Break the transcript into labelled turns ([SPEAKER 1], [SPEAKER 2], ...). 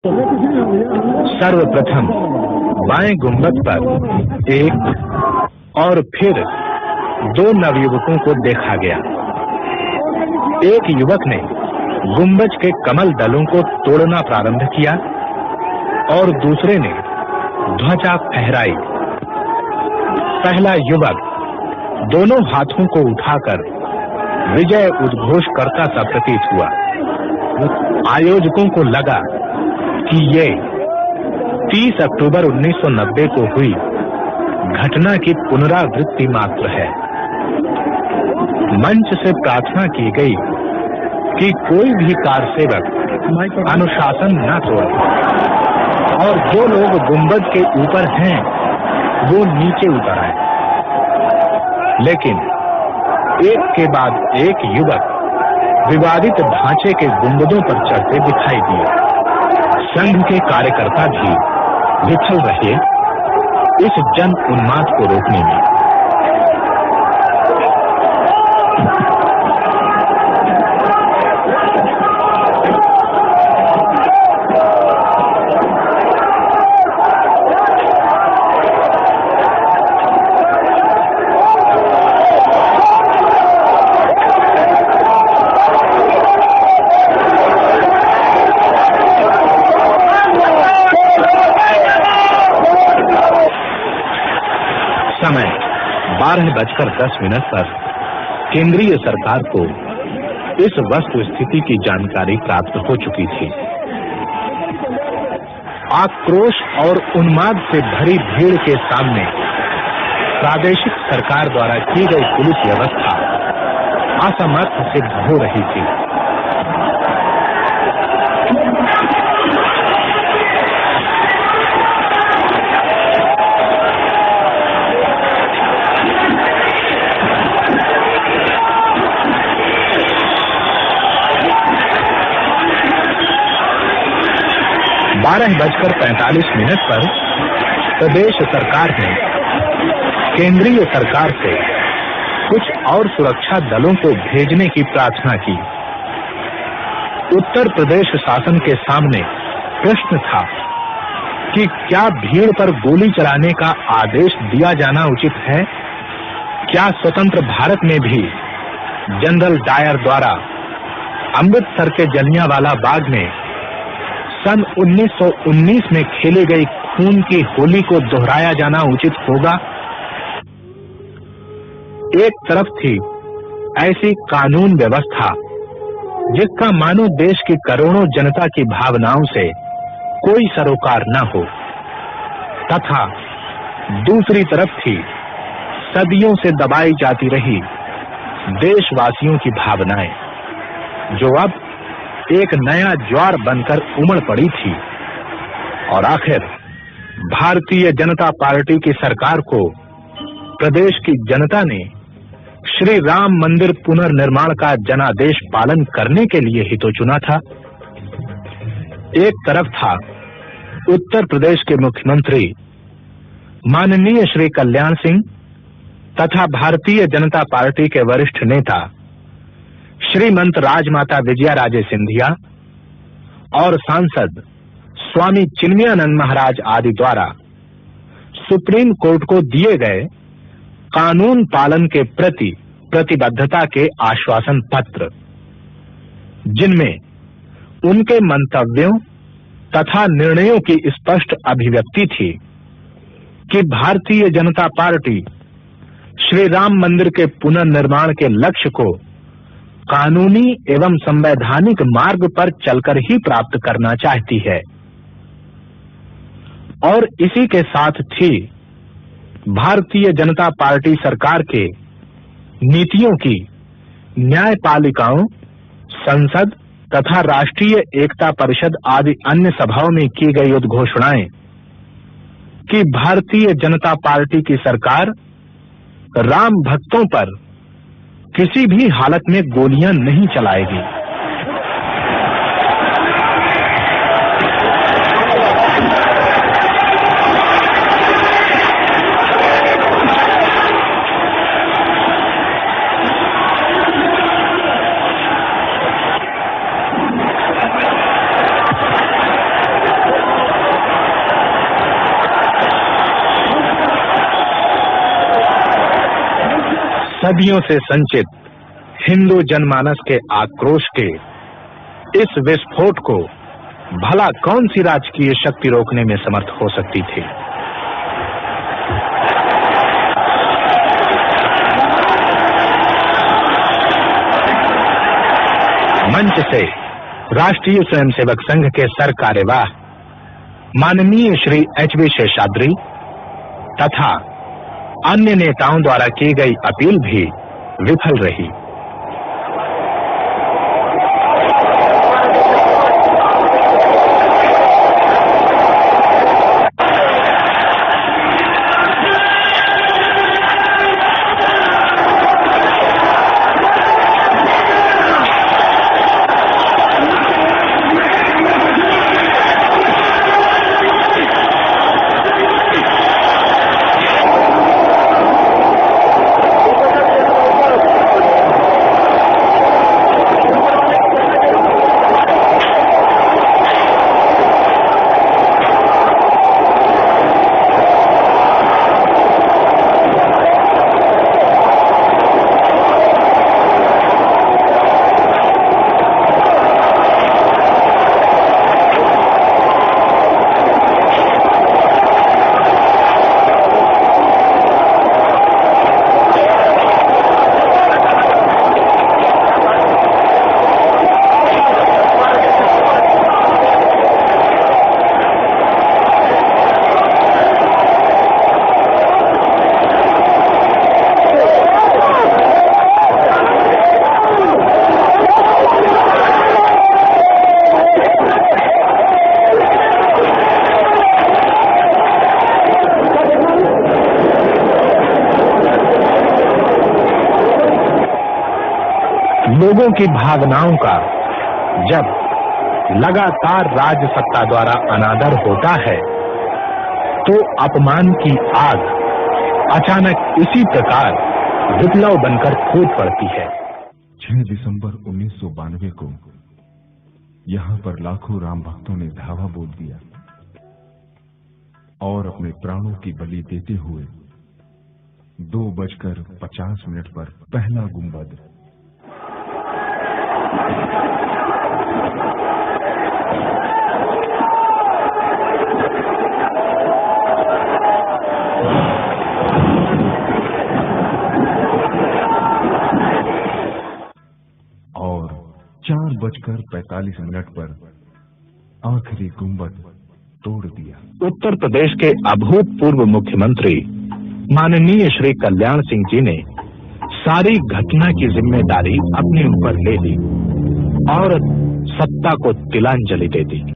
[SPEAKER 1] सर्वप्रथम बाएं गुंबद पर एक और फिर दो नवयुवकों को देखा गया। एक युवक ने गुंबज के कमल दलों को तोड़ना प्रारंभ किया और दूसरे ने ध्वजा फहराई। पहला युवक दोनों हाथों को उठाकर विजय उद्घोष करता सा प्रतीत हुआ। आयोजकों को लगा कि ये 30 अक्टूबर 1990 को हुई घटना की पुनरावृत्ति मात्र है। मंच से प्रार्थना की गई कि कोई भी कारसेवक अनुशासन न तोड़े और जो लोग गुंबद के ऊपर हैं वो नीचे उतर आए। लेकिन एक के बाद एक युवक विवादित ढांचे के गुंबदों पर चढ़ते दिखाई दिए। संघ के कार्यकर्ता भी विफल रहे इस जन उन्माद को रोकने में। समय 12:10 पर केंद्रीय सरकार को इस वस्तु स्थिति की जानकारी प्राप्त हो चुकी थी। आक्रोश और उन्माद से भरी भीड़ के सामने प्रादेशिक सरकार द्वारा की गई पुलिस व्यवस्था असमर्थ सिद्ध हो रही थी। 12:45 पर प्रदेश सरकार ने केंद्रीय सरकार से कुछ और सुरक्षा दलों को भेजने की प्रार्थना की। उत्तर प्रदेश शासन के सामने प्रश्न था कि क्या भीड़ पर गोली चलाने का आदेश दिया जाना उचित है? क्या स्वतंत्र भारत में भी जनरल डायर द्वारा अमृतसर के जलियांवाला बाग में सन 1919 में खेली गई खून की होली को दोहराया जाना उचित होगा? एक तरफ थी ऐसी कानून व्यवस्था जिसका मानो देश की करोड़ों जनता की भावनाओं से कोई सरोकार न हो, तथा दूसरी तरफ थी सदियों से दबाई जाती रही देशवासियों की भावनाएं, जो अब एक नया ज्वार बनकर उमड़ पड़ी थी। और आखिर भारतीय जनता पार्टी की सरकार को प्रदेश की जनता ने श्री राम मंदिर पुनर्निर्माण का जनादेश पालन करने के लिए ही तो चुना था। एक तरफ था उत्तर प्रदेश के मुख्यमंत्री माननीय श्री कल्याण सिंह तथा भारतीय जनता पार्टी के वरिष्ठ नेता श्रीमंत राजमाता विजयाराजे सिंधिया और सांसद स्वामी चिन्मयानंद महाराज आदि द्वारा सुप्रीम कोर्ट को दिए गए कानून पालन के प्रति प्रतिबद्धता के आश्वासन पत्र, जिनमें उनके मंतव्यों तथा निर्णयों की स्पष्ट अभिव्यक्ति थी कि भारतीय जनता पार्टी श्री राम मंदिर के पुनर्निर्माण के लक्ष्य को कानूनी एवं संवैधानिक मार्ग पर चलकर ही प्राप्त करना चाहती है। और इसी के साथ थी भारतीय जनता पार्टी सरकार के नीतियों की न्यायपालिकाओं, संसद तथा राष्ट्रीय एकता परिषद आदि अन्य सभाओं में की गई उद्घोषणाएं कि भारतीय जनता पार्टी की सरकार राम भक्तों पर किसी भी हालत में गोलियां नहीं चलाएगी। सदियों से संचित हिंदू जनमानस के आक्रोश के इस विस्फोट को भला कौन सी राजकीय शक्ति रोकने में समर्थ हो सकती थी? मंच से राष्ट्रीय स्वयंसेवक संघ के सर कार्यवाह माननीय श्री एच.वी. शेषाद्री तथा अन्य नेताओं द्वारा की गई अपील भी विफल रही। लोगों की भावनाओं का जब लगातार राज सत्ता द्वारा अनादर होता है तो अपमान की आग अचानक इसी प्रकार विप्लव बनकर फूट पड़ती है।
[SPEAKER 2] 6 दिसंबर 1992 को यहां पर लाखों राम भक्तों ने धावा बोल दिया और अपने प्राणों की बलि देते हुए 2:50 पर पहला गुंबद और 4:45 पर आखिरी गुंबद तोड़ दिया।
[SPEAKER 1] उत्तर प्रदेश के अभूतपूर्व मुख्यमंत्री माननीय श्री कल्याण सिंह जी ने सारी घटना की जिम्मेदारी अपने ऊपर ले ली और सत्ता को तिलांजलि दे दी।